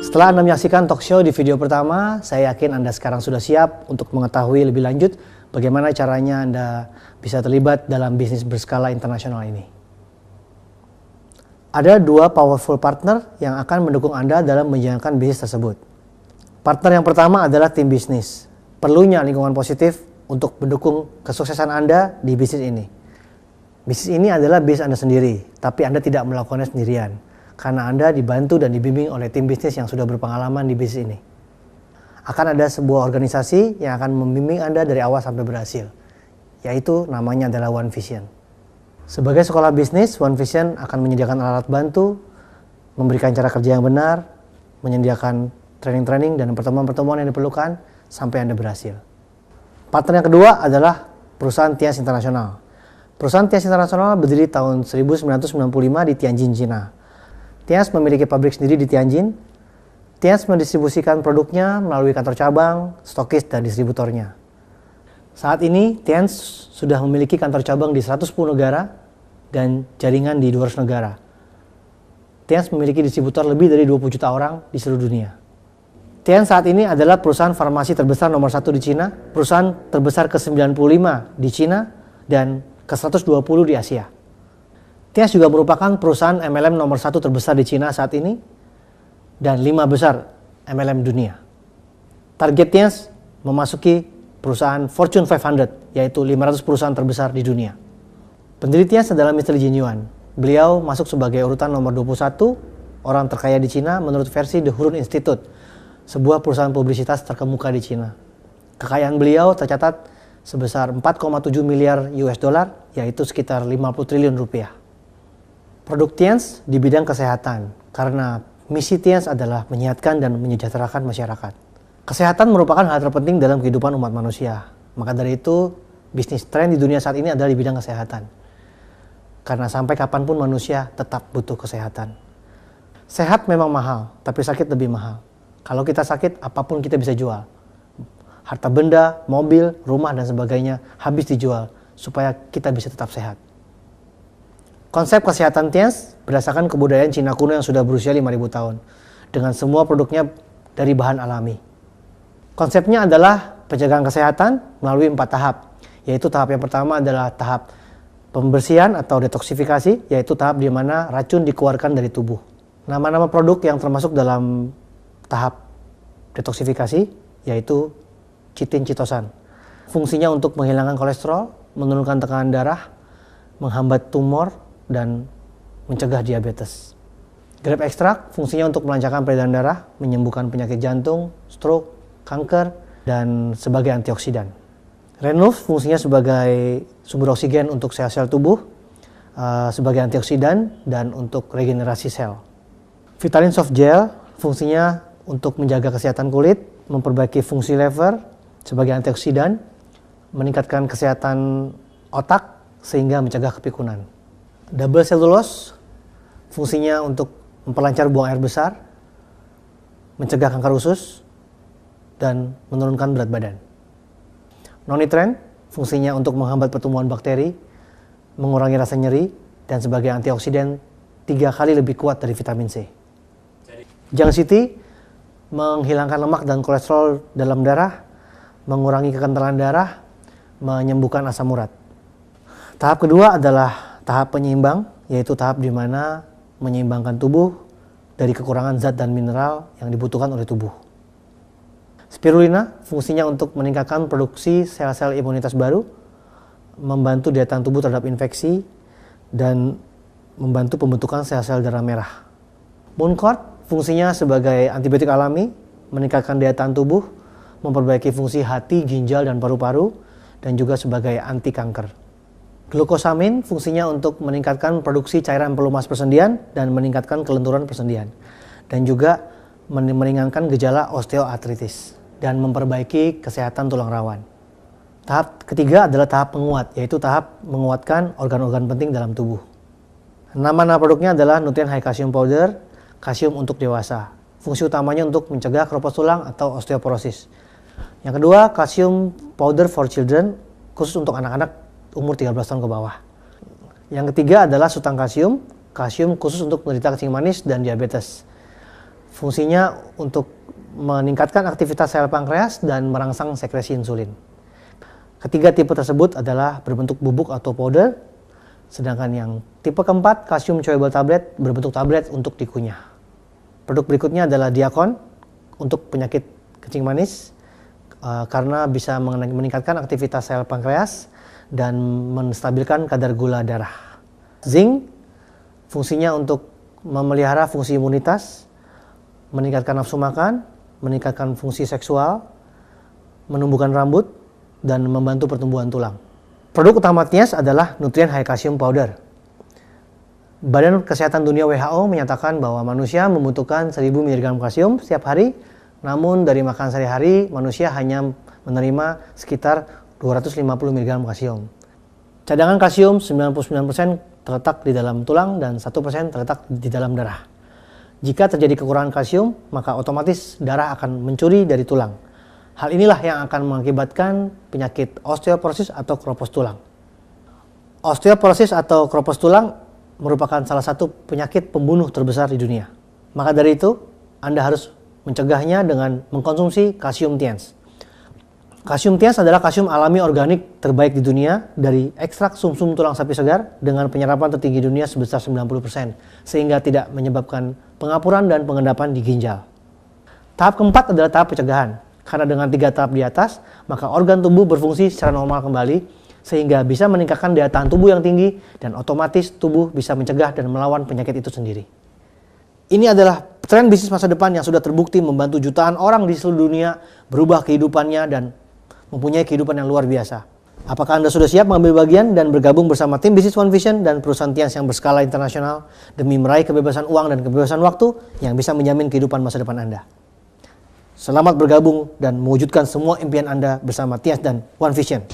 Setelah Anda menyaksikan talk show di video pertama, saya yakin Anda sekarang sudah siap untuk mengetahui lebih lanjut bagaimana caranya Anda bisa terlibat dalam bisnis berskala internasional ini. Ada dua powerful partner yang akan mendukung Anda dalam menjalankan bisnis tersebut. Partner yang pertama adalah tim bisnis. Perlunya lingkungan positif untuk mendukung kesuksesan Anda di bisnis ini. Bisnis ini adalah bisnis Anda sendiri, tapi Anda tidak melakukannya sendirian, karena Anda dibantu dan dibimbing oleh tim bisnis yang sudah berpengalaman di bisnis ini. Akan ada sebuah organisasi yang akan membimbing Anda dari awal sampai berhasil, yaitu namanya adalah One Vision. Sebagai sekolah bisnis, One Vision akan menyediakan alat bantu, memberikan cara kerja yang benar, menyediakan training-training dan pertemuan-pertemuan yang diperlukan sampai Anda berhasil. Partner yang kedua adalah perusahaan Tianz International. Perusahaan Tianz International berdiri tahun 1995 di Tianjin, China. Tianz memiliki pabrik sendiri di Tianjin. Tianz mendistribusikan produknya melalui kantor cabang, stokis, dan distributornya. Saat ini, Tianz sudah memiliki kantor cabang di 110 negara dan jaringan di 200 negara. Tianz memiliki distributor lebih dari 20 juta orang di seluruh dunia. Tianz saat ini adalah perusahaan farmasi terbesar nomor 1 di Cina, perusahaan terbesar ke-95 di Cina, dan ke-120 di Asia. Tianz juga merupakan perusahaan MLM nomor 1 terbesar di Cina saat ini, dan 5 besar MLM dunia. Target Tianz memasuki perusahaan Fortune 500, yaitu 500 perusahaan terbesar di dunia. Pendiri Tianz adalah Mr. Jin Yuan. Beliau masuk sebagai urutan nomor 21 orang terkaya di Cina menurut versi The Hurun Institute, sebuah perusahaan publisitas terkemuka di Cina. Kekayaan beliau tercatat sebesar 4,7 miliar US dollar, yaitu sekitar 50 triliun rupiah. Produk Tianz di bidang kesehatan, karena misi Tianz adalah menyehatkan dan menyejahterakan masyarakat. Kesehatan merupakan hal terpenting dalam kehidupan umat manusia. Maka dari itu, bisnis tren di dunia saat ini adalah di bidang kesehatan. Karena sampai kapanpun manusia tetap butuh kesehatan. Sehat memang mahal, tapi sakit lebih mahal. Kalau kita sakit, apapun kita bisa jual. Harta benda, mobil, rumah, dan sebagainya habis dijual supaya kita bisa tetap sehat. Konsep kesehatan Tianz berdasarkan kebudayaan Cina kuno yang sudah berusia 5.000 tahun, dengan semua produknya dari bahan alami. Konsepnya adalah pencegahan kesehatan melalui 4 tahap, yaitu tahap yang pertama adalah tahap pembersihan atau detoksifikasi, yaitu tahap di mana racun dikeluarkan dari tubuh. Nama-nama produk yang termasuk dalam tahap detoksifikasi yaitu chitin chitosan. Fungsinya untuk menghilangkan kolesterol, menurunkan tekanan darah, menghambat tumor, dan mencegah diabetes. Grape extract fungsinya untuk melancarkan peredaran darah, menyembuhkan penyakit jantung, stroke, kanker, dan sebagai antioksidan. Renuf fungsinya sebagai sumber oksigen untuk sel-sel tubuh, sebagai antioksidan, dan untuk regenerasi sel. Vitalin Soft Gel fungsinya untuk menjaga kesehatan kulit, memperbaiki fungsi lever sebagai antioksidan, meningkatkan kesehatan otak sehingga mencegah kepikunan. Double Cellulose fungsinya untuk memperlancar buang air besar, mencegah kanker usus, dan menurunkan berat badan. Non-Nitren fungsinya untuk menghambat pertumbuhan bakteri, mengurangi rasa nyeri, dan sebagai antioksidan 3 kali lebih kuat dari vitamin C. Jiang City menghilangkan lemak dan kolesterol dalam darah, mengurangi kekentalan darah, menyembuhkan asam urat. Tahap kedua adalah tahap penyeimbang, yaitu tahap di mana menyeimbangkan tubuh dari kekurangan zat dan mineral yang dibutuhkan oleh tubuh. Spirulina fungsinya untuk meningkatkan produksi sel-sel imunitas baru, membantu daya tahan tubuh terhadap infeksi, dan membantu pembentukan sel-sel darah merah. Mooncort fungsinya sebagai antibiotik alami, meningkatkan daya tahan tubuh, memperbaiki fungsi hati, ginjal, dan paru-paru, dan juga sebagai anti kanker. Glukosamin fungsinya untuk meningkatkan produksi cairan pelumas persendian dan meningkatkan kelenturan persendian, dan juga meringankan gejala osteoartritis dan memperbaiki kesehatan tulang rawan. Tahap ketiga adalah tahap penguat, yaitu tahap menguatkan organ-organ penting dalam tubuh. Nama-nama produknya adalah Nutrien High Calcium Powder, kalsium untuk dewasa. Fungsi utamanya untuk mencegah keropos tulang atau osteoporosis. Yang kedua, kalsium powder for children, khusus untuk anak-anak umur 13 tahun ke bawah. Yang ketiga adalah sultan kalsium, kalsium khusus untuk penderita kencing manis dan diabetes. Fungsinya untuk meningkatkan aktivitas sel pankreas dan merangsang sekresi insulin. Ketiga tipe tersebut adalah berbentuk bubuk atau powder, sedangkan yang tipe keempat, kalsium chewable tablet, berbentuk tablet untuk dikunyah. Produk berikutnya adalah Diakon untuk penyakit kencing manis, karena bisa meningkatkan aktivitas sel pankreas dan menstabilkan kadar gula darah. Zinc, fungsinya untuk memelihara fungsi imunitas, meningkatkan nafsu makan, meningkatkan fungsi seksual, menumbuhkan rambut, dan membantu pertumbuhan tulang. Produk utama Tias adalah Nutrien High Calcium Powder. Badan Kesehatan Dunia WHO menyatakan bahwa manusia membutuhkan 1000 mg kalsium setiap hari, namun dari makan sehari-hari manusia hanya menerima sekitar 250 mg kalsium. Cadangan kalsium 99% terletak di dalam tulang dan 1% terletak di dalam darah. Jika terjadi kekurangan kalsium, maka otomatis darah akan mencuri dari tulang. Hal inilah yang akan mengakibatkan penyakit osteoporosis atau keropos tulang. Osteoporosis atau keropos tulang merupakan salah satu penyakit pembunuh terbesar di dunia. Maka dari itu, Anda harus mencegahnya dengan mengkonsumsi kalsium Tiens. Kalsium Tiens adalah kalsium alami organik terbaik di dunia dari ekstrak sumsum tulang sapi segar dengan penyerapan tertinggi dunia sebesar 90%, sehingga tidak menyebabkan pengapuran dan pengendapan di ginjal. Tahap keempat adalah tahap pencegahan. Karena dengan 3 tahap di atas, maka organ tubuh berfungsi secara normal kembali, sehingga bisa meningkatkan daya tahan tubuh yang tinggi dan otomatis tubuh bisa mencegah dan melawan penyakit itu sendiri. Ini adalah tren bisnis masa depan yang sudah terbukti membantu jutaan orang di seluruh dunia berubah kehidupannya dan mempunyai kehidupan yang luar biasa. Apakah Anda sudah siap mengambil bagian dan bergabung bersama tim bisnis One Vision dan perusahaan Tians yang berskala internasional demi meraih kebebasan uang dan kebebasan waktu yang bisa menjamin kehidupan masa depan Anda? Selamat bergabung dan mewujudkan semua impian Anda bersama Tians dan One Vision.